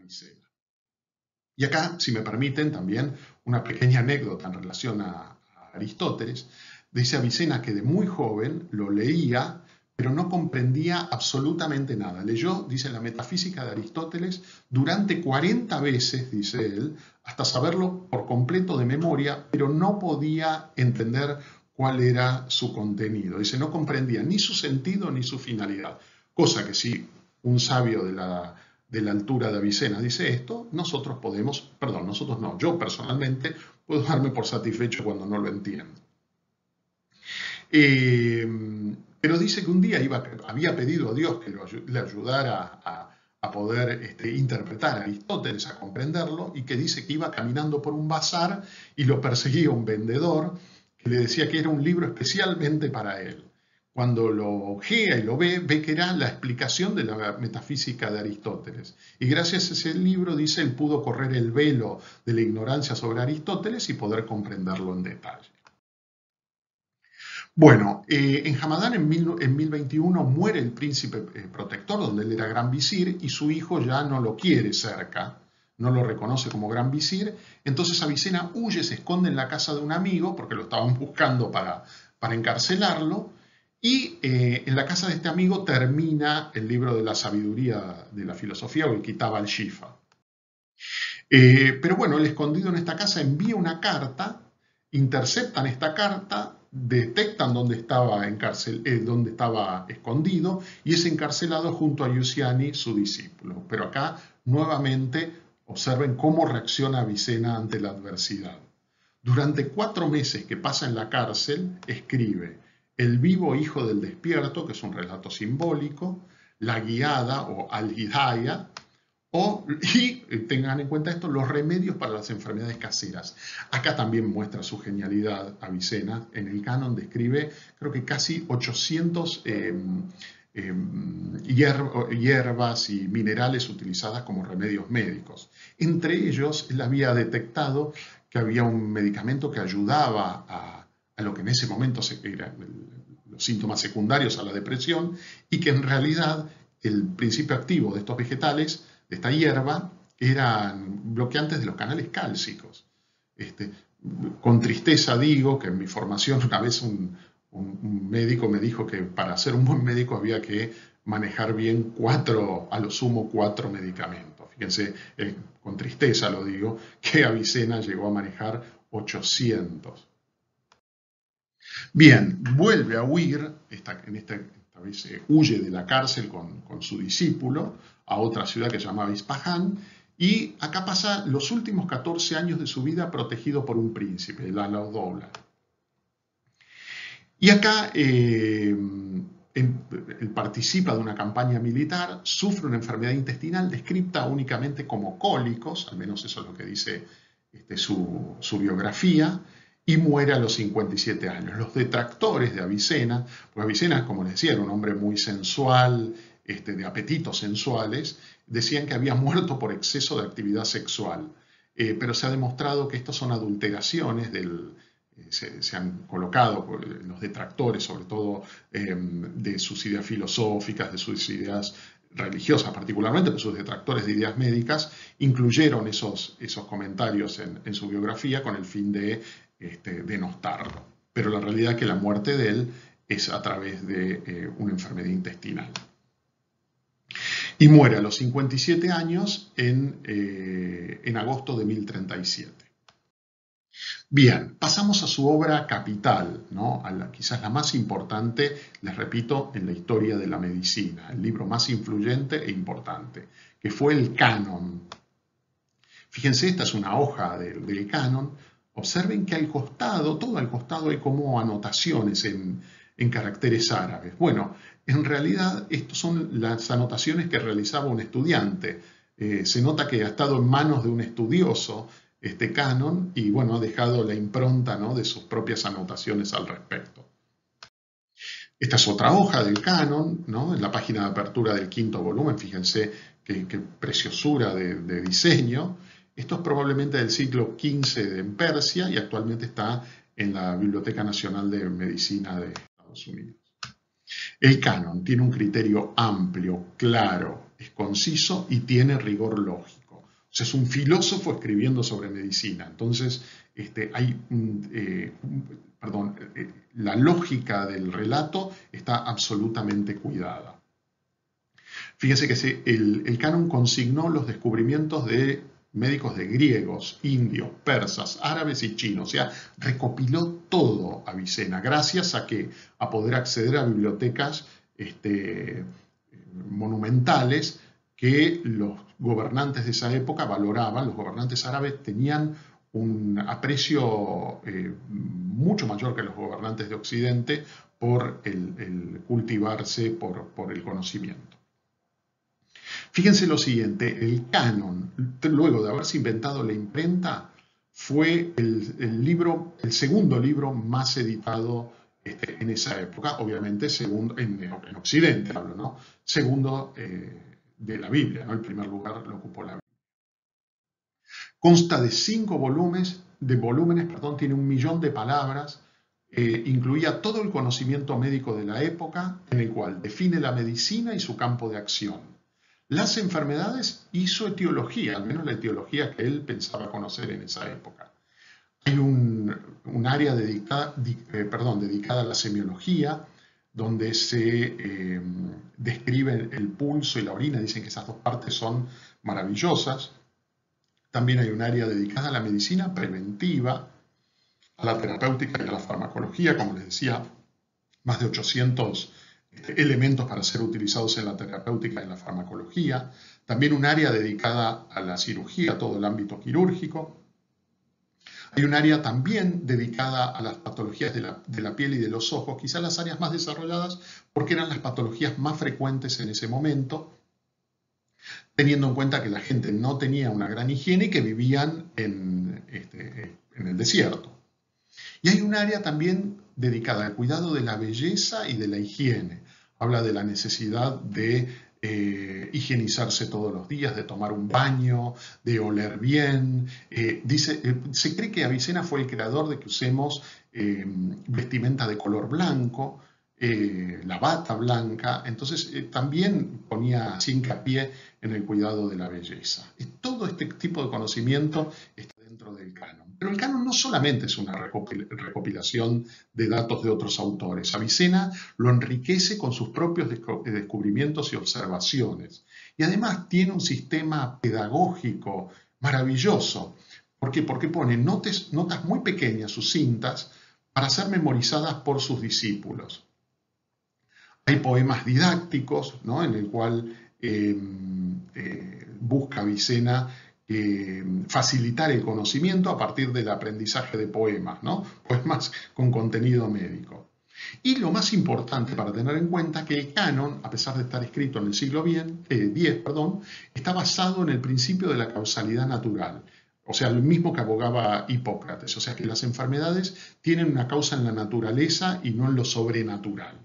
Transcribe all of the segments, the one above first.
Avicena. Y acá, si me permiten, también una pequeña anécdota en relación a Aristóteles. Dice Avicena que de muy joven lo leía, pero no comprendía absolutamente nada. Leyó, dice, la metafísica de Aristóteles durante 40 veces, dice él, hasta saberlo por completo de memoria, pero no podía entender cuál era su contenido. Dice, no comprendía ni su sentido ni su finalidad. Cosa que si un sabio de la altura de Avicena dice esto, nosotros podemos, perdón, nosotros no, yo personalmente puedo darme por satisfecho cuando no lo entiendo. Pero dice que un día había pedido a Dios que le ayudara a poder interpretar a Aristóteles, a comprenderlo, y que dice que iba caminando por un bazar y lo perseguía un vendedor que le decía que era un libro especialmente para él. Cuando lo ojea y lo ve que era la explicación de la metafísica de Aristóteles. Y gracias a ese libro, dice, él pudo correr el velo de la ignorancia sobre Aristóteles y poder comprenderlo en detalle. Bueno, en Hamadán en 1021 muere el príncipe protector, donde él era gran visir, y su hijo ya no lo quiere cerca, no lo reconoce como gran visir. Entonces Avicena huye, se esconde en la casa de un amigo, porque lo estaban buscando para encarcelarlo, y en la casa de este amigo termina el libro de la sabiduría de la filosofía, o el Kitab al-Shifa. Pero bueno, el escondido en esta casa envía una carta, interceptan esta carta, detectan dónde estaba escondido y es encarcelado junto a Giussiani, su discípulo. Pero acá nuevamente observen cómo reacciona Avicena ante la adversidad. Durante 4 meses que pasa en la cárcel, escribe El vivo hijo del despierto, que es un relato simbólico, La guiada o Al-Hidaya, y tengan en cuenta esto, los remedios para las enfermedades caseras. Acá también muestra su genialidad Avicena. En el canon describe, creo que casi 800 hierbas y minerales utilizadas como remedios médicos. Entre ellos, él había detectado que había un medicamento que ayudaba a lo que en ese momento eran los síntomas secundarios a la depresión, y que en realidad el principio activo de estos vegetales, de esta hierba, eran bloqueantes de los canales cálcicos. Con tristeza digo que en mi formación una vez un médico me dijo que para ser un buen médico había que manejar bien a lo sumo 4 medicamentos. Fíjense, con tristeza lo digo, que Avicena llegó a manejar 800. Bien, vuelve a huir, esta vez huye de la cárcel con su discípulo a otra ciudad que se llamaba Ispahan, y acá pasa los últimos 14 años de su vida protegido por un príncipe, el Alauddolá. Y acá él participa de una campaña militar, sufre una enfermedad intestinal descrita únicamente como cólicos, al menos eso es lo que dice su biografía, y muere a los 57 años. Los detractores de Avicena, pues Avicena, como les decía, era un hombre muy sensual, de apetitos sensuales, decían que había muerto por exceso de actividad sexual, pero se ha demostrado que estas son adulteraciones se han colocado los detractores, sobre todo de sus ideas filosóficas, de sus ideas religiosas particularmente, pero sus detractores de ideas médicas incluyeron esos comentarios en su biografía con el fin de denostarlo. Pero la realidad es que la muerte de él es a través de una enfermedad intestinal. Y muere a los 57 años en agosto de 1037. Bien, pasamos a su obra capital, ¿no? Quizás la más importante, les repito, en la historia de la medicina, el libro más influyente e importante, que fue el Canon. Fíjense, esta es una hoja del Canon. Observen que al costado, todo al costado, hay como anotaciones en caracteres árabes. Bueno, en realidad estas son las anotaciones que realizaba un estudiante. Se nota que ha estado en manos de un estudioso este canon y bueno, ha dejado la impronta, ¿no?, de sus propias anotaciones al respecto. Esta es otra hoja del canon, ¿no?, en la página de apertura del 5º volumen. Fíjense qué preciosura de diseño. Esto es probablemente del siglo XV en Persia y actualmente está en la Biblioteca Nacional de Medicina de Estados Unidos. El canon tiene un criterio amplio, claro, es conciso y tiene rigor lógico. sea, es un filósofo escribiendo sobre medicina. Entonces, la lógica del relato está absolutamente cuidada. Fíjese que el canon consignó los descubrimientos de médicos de griegos, indios, persas, árabes y chinos. O sea, recopiló todo Avicena, gracias a poder acceder a bibliotecas monumentales que los gobernantes de esa época valoraban. Los gobernantes árabes tenían un aprecio mucho mayor que los gobernantes de Occidente por el cultivarse por el conocimiento. Fíjense lo siguiente, el canon, luego de haberse inventado la imprenta, fue el segundo libro más editado en esa época, obviamente en Occidente hablo, ¿no? Segundo de la Biblia, ¿no? El primer lugar lo ocupó la Biblia. Consta de 5 volúmenes, tiene 1.000.000 de palabras, incluía todo el conocimiento médico de la época, en el cual define la medicina y su campo de acción. Las enfermedades y su etiología, al menos la etiología que él pensaba conocer en esa época. Hay un área dedicada a la semiología, donde se describe el pulso y la orina. Dicen que esas dos partes son maravillosas. También hay un área dedicada a la medicina preventiva, a la terapéutica y a la farmacología, como les decía, más de 800 elementos para ser utilizados en la terapéutica y en la farmacología. También un área dedicada a la cirugía, todo el ámbito quirúrgico. Hay un área también dedicada a las patologías de la piel y de los ojos, quizás las áreas más desarrolladas porque eran las patologías más frecuentes en ese momento, teniendo en cuenta que la gente no tenía una gran higiene y que vivían en el desierto. Y hay un área también dedicada al cuidado de la belleza y de la higiene. Habla de la necesidad de higienizarse todos los días, de tomar un baño, de oler bien. Se cree que Avicena fue el creador de que usemos vestimenta de color blanco, la bata blanca. Entonces también ponía así hincapié en el cuidado de la belleza. Todo este tipo de conocimiento está dentro del canon. Pero el canon no solamente es una recopilación de datos de otros autores. Avicena lo enriquece con sus propios descubrimientos y observaciones. Y además tiene un sistema pedagógico maravilloso. ¿Por qué? Porque pone notas muy pequeñas, sucintas, para ser memorizadas por sus discípulos. Hay poemas didácticos, ¿no? En el cual busca Avicena facilitar el conocimiento a partir del aprendizaje de poemas, ¿no? Poemas con contenido médico. Y lo más importante para tener en cuenta que el canon, a pesar de estar escrito en el siglo X, está basado en el principio de la causalidad natural. O sea, lo mismo que abogaba Hipócrates. O sea, que las enfermedades tienen una causa en la naturaleza y no en lo sobrenatural.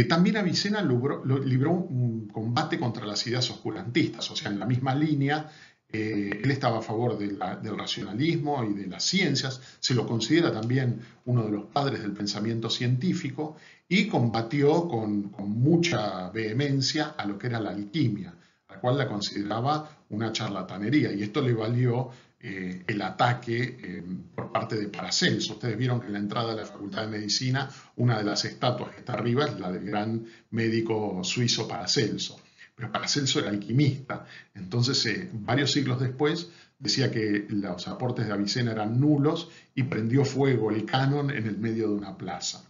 También Avicena libró un combate contra las ideas oscurantistas, o sea, en la misma línea, él estaba a favor del racionalismo y de las ciencias, se lo considera también uno de los padres del pensamiento científico y combatió con mucha vehemencia a lo que era la alquimia, la cual la consideraba una charlatanería, y esto le valió el ataque por parte de Paracelso. Ustedes vieron que en la entrada de la Facultad de Medicina, una de las estatuas que está arriba es la del gran médico suizo Paracelso. Pero Paracelso era alquimista, entonces varios siglos después decía que los aportes de Avicena eran nulos y prendió fuego el canon en el medio de una plaza.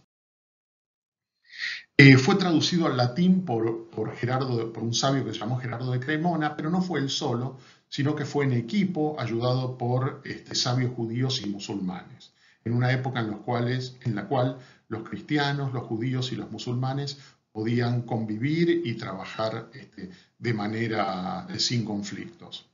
Fue traducido al latín por un sabio que se llamó Gerardo de Cremona, pero no fue él solo, sino que fue en equipo, ayudado por sabios judíos y musulmanes, en una época en la cual los cristianos, los judíos y los musulmanes podían convivir y trabajar de manera sin conflictos.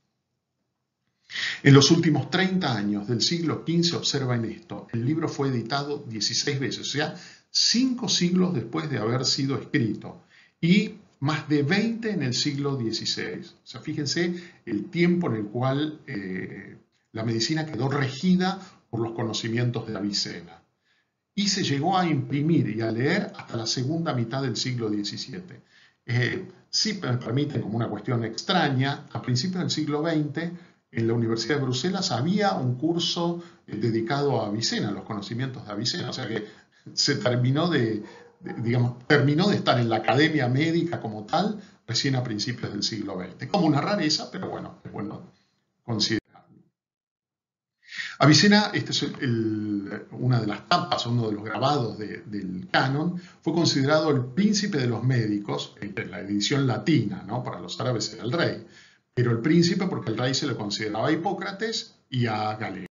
En los últimos 30 años del siglo XV, observen esto, el libro fue editado 16 veces, o sea, 5 siglos después de haber sido escrito, y más de 20 en el siglo XVI. O sea, fíjense el tiempo en el cual la medicina quedó regida por los conocimientos de Avicena. Y se llegó a imprimir y a leer hasta la segunda mitad del siglo XVII. sí me permiten, como una cuestión extraña, a principios del siglo XX, en la Universidad de Bruselas había un curso dedicado a Avicena, los conocimientos de Avicena, o sea que se terminó digamos, terminó de estar en la academia médica como tal recién a principios del siglo XX. Como una rareza, pero bueno, es bueno considerarlo. Avicena, este es una de las tapas, uno de los grabados del canon, fue considerado el príncipe de los médicos, en la edición latina, ¿no? Para los árabes era el rey, pero el príncipe porque el rey se lo consideraba a Hipócrates y a Galeno.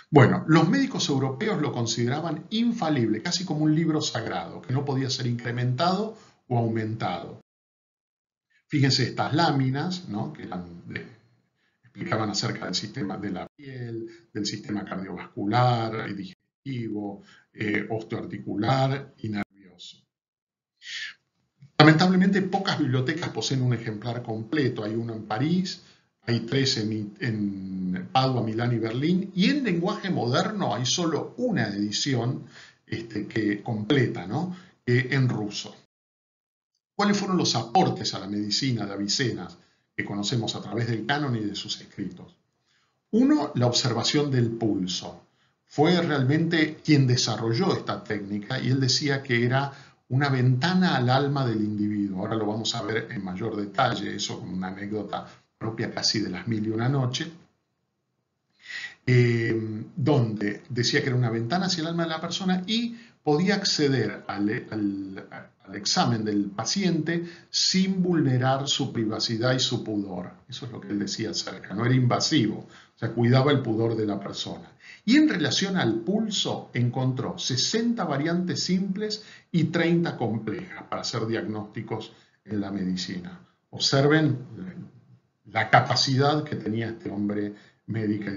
Bueno, los médicos europeos lo consideraban infalible, casi como un libro sagrado, que no podía ser incrementado o aumentado. Fíjense estas láminas, ¿no? Que explicaban acerca del sistema de la piel, del sistema cardiovascular y digestivo, osteoarticular y nervioso. Lamentablemente, pocas bibliotecas poseen un ejemplar completo. Hay uno en París, hay 3 en Padua, Milán y Berlín, y en lenguaje moderno hay solo una edición que completa, ¿no? En ruso. ¿Cuáles fueron los aportes a la medicina de Avicena que conocemos a través del canon y de sus escritos? Uno, la observación del pulso. Fue realmente quien desarrolló esta técnica y él decía que era una ventana al alma del individuo. Ahora lo vamos a ver en mayor detalle, eso como una anécdota propia casi de las 1001 noches, donde decía que era una ventana hacia el alma de la persona y podía acceder al examen del paciente sin vulnerar su privacidad y su pudor. Eso es lo que él decía acerca, no era invasivo, o sea, cuidaba el pudor de la persona. Y en relación al pulso, encontró 60 variantes simples y 30 complejas para hacer diagnósticos en la medicina. Observen la capacidad que tenía este hombre médico.